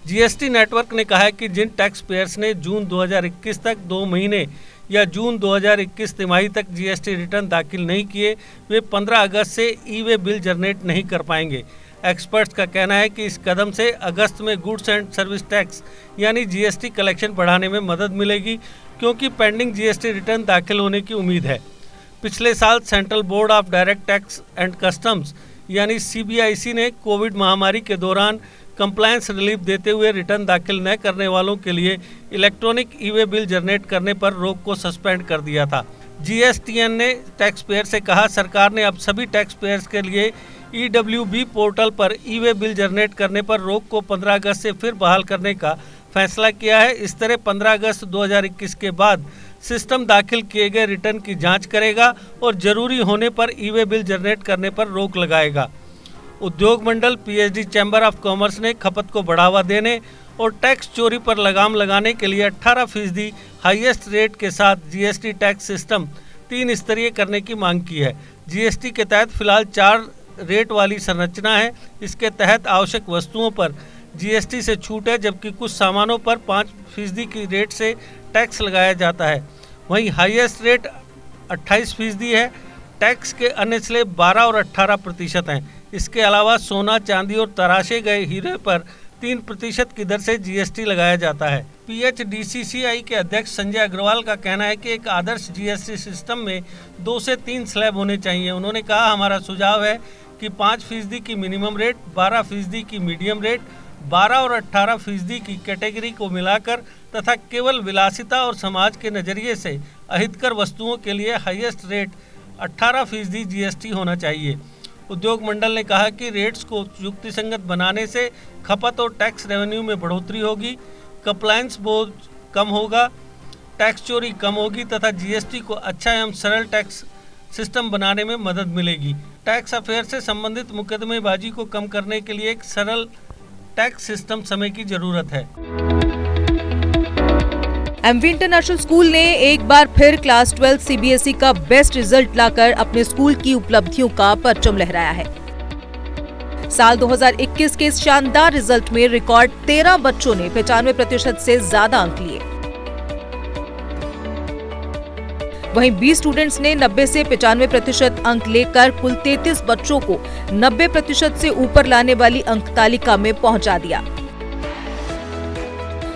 GST network ने कहा है कि जिन टैक्स पेयर्स ने जून 2021 तक 2 महीने या जून 2021 तिमाही तक जीएसटी रिटर्न दाखिल नहीं किए, वे 15 अगस्त से ई-वे बिल जनरेट नहीं कर पाएंगे। एक्सपर्ट्स का कहना है कि इस कदम से अगस्त में गुड्स एंड सर्विस टैक्स यानी जीएसटी कलेक्शन बढ़ाने में मदद मिलेगी, क्योंकि पेंडिंग जीएसटी रिटर्न दाखिल होने की उम्मीद है। पिछले साल central board of direct tax and customs यानी सीबीआईसी ने कोविड महामारी के दौरान कंप्लायंस रिलीफ देते हुए रिटर्न दाखिल न करने वालों के लिए इलेक्ट्रॉनिक ई-वे बिल जनरेट करने पर रोक को सस्पेंड कर दिया था। जीएसटीएन ने टैक्स पेयर से कहा, सरकार ने अब सभी टैक्स पेयर्स के लिए EWB पोर्टल पर ई-वे बिल जनरेट करने पर रोक को 15 अगस्त से फिर बहाल करने का फैसला किया है। इस तरह 15 अगस्त 2021 के बाद सिस्टम दाखिल किए गए रिटर्न की जांच करेगा और जरूरी होने पर ई-वे बिल जनरेट करने पर रोक लगाएगा। उद्योग मंडल पीएचडी चैम्बर ऑफ कॉमर्स ने खपत को बढ़ावा देने और टैक्स चोरी पर लगाम लगाने के लिए 18% हाईएस्ट रेट के साथ जीएसटी टैक्स सिस्टम 3 स्तरीय करने की मांग की है। जीएसटी के तहत फिलहाल 4 रेट वाली संरचना है। इसके तहत आवश्यक वस्तुओं पर जीएसटी से छूट है, जबकि कुछ सामानों पर 5% की रेट से टैक्स लगाया जाता है। वहीं हाईएस्ट रेट 28% है। टैक्स के अन्य स्लैब 12 और 18% हैं। इसके अलावा सोना, चांदी और तराशे गए हीरे पर 3% की दर से जीएसटी लगाया जाता है। PHDCCI के अध्यक्ष संजय अग्रवाल का कहना है कि एक आदर्श जीएसटी सिस्टम में 2 से 3 स्लैब होने चाहिए। उन्होंने कहा, हमारा सुझाव है कि 5% की मिनिमम रेट, 12% की मीडियम रेट, 12 और 18% की कैटेगरी को मिलाकर तथा केवल विलासिता और समाज के नज़रिए से अहितकर वस्तुओं के लिए हाईएस्ट रेट 18% जीएसटी होना चाहिए। उद्योग मंडल ने कहा कि रेट्स को युक्तिसंगत बनाने से खपत और टैक्स रेवेन्यू में बढ़ोतरी होगी, कंप्लायंस बोझ कम होगा, टैक्स चोरी कम होगी तथा जीएसटी को अच्छा एवं सरल टैक्स सिस्टम बनाने में मदद मिलेगी। टैक्स अफेयर से संबंधित मुकदमेबाजी को कम करने के लिए एक सरल टैक्स सिस्टम समय की जरूरत है। एमवी इंटरनेशनल स्कूल ने एक बार फिर क्लास 12 सीबीएसई का बेस्ट रिजल्ट लाकर अपने स्कूल की उपलब्धियों का परचम लहराया है। साल 2021 के इस शानदार रिजल्ट में रिकॉर्ड 13 बच्चों ने 95% से ज्यादा अंक लिए। वहीं 20 स्टूडेंट्स ने 90 से 95% अंक लेकर कुल 33 बच्चों को 90% से ऊपर लाने वाली अंक तालिका में पहुंचा दिया।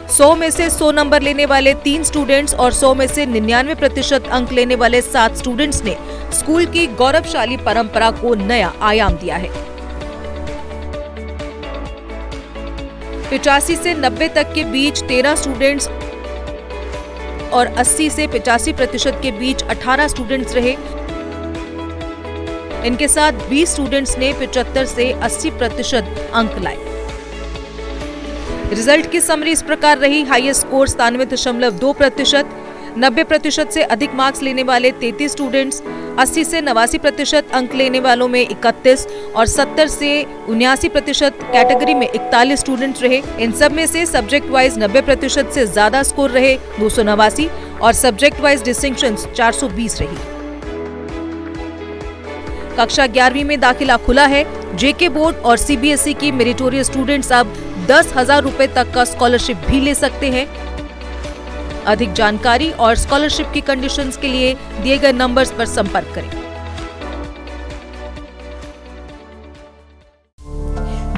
100 में से 100 नंबर लेने वाले 3 स्टूडेंट्स और 100 में से 99% अंक लेने वाले 7 स्टूडेंट्स ने स्कूल की गौरवशाली परंपरा को नया आयाम दिया है। 85 से 90 तक के बीच 13 स्टूडेंट्स और 80 से 85% के बीच 18 स्टूडेंट्स रहे। इनके साथ 20 स्टूडेंट्स ने 75 से 80% अंक लाए। रिजल्ट की समरी इस प्रकार रही। हाईएस्ट स्कोर 97.2%, 90% से अधिक मार्क्स लेने वाले 33 स्टूडेंट्स, 80 से 89% अंक लेने वालों में 31 और 70 से 79% कैटेगरी में 41 स्टूडेंट्स रहे। इन सब में से सब्जेक्ट वाइज 90% से ज्यादा स्कोर रहे 289 और सब्जेक्ट वाइज डिस्टिंक्शंस 420 रही। कक्षा 11वीं में दाखिला खुला है। जेके बोर्ड और सीबीएसई की मेरिटोरियस स्टूडेंट्स अब 10,000 रुपए तक का स्कॉलरशिप भी ले सकते हैं। अधिक जानकारी और स्कॉलरशिप की कंडीशंस के लिए दिए गए नंबर्स पर संपर्क करें।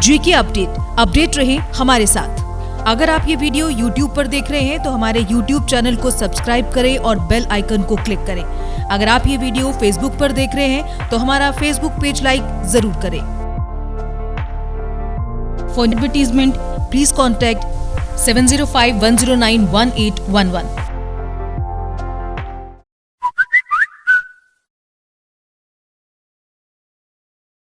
जीके अपडेट रहे हमारे साथ। अगर आप ये वीडियो YouTube पर देख रहे हैं तो हमारे YouTube चैनल को सब्सक्राइब करें और बेल आइकन को क्लिक करें। अगर आप ये वीडियो Facebook पर देख रहे हैं तो हमारा Facebook पेज लाइक जरूर करें। For advertisement, please contact 705-109-1811.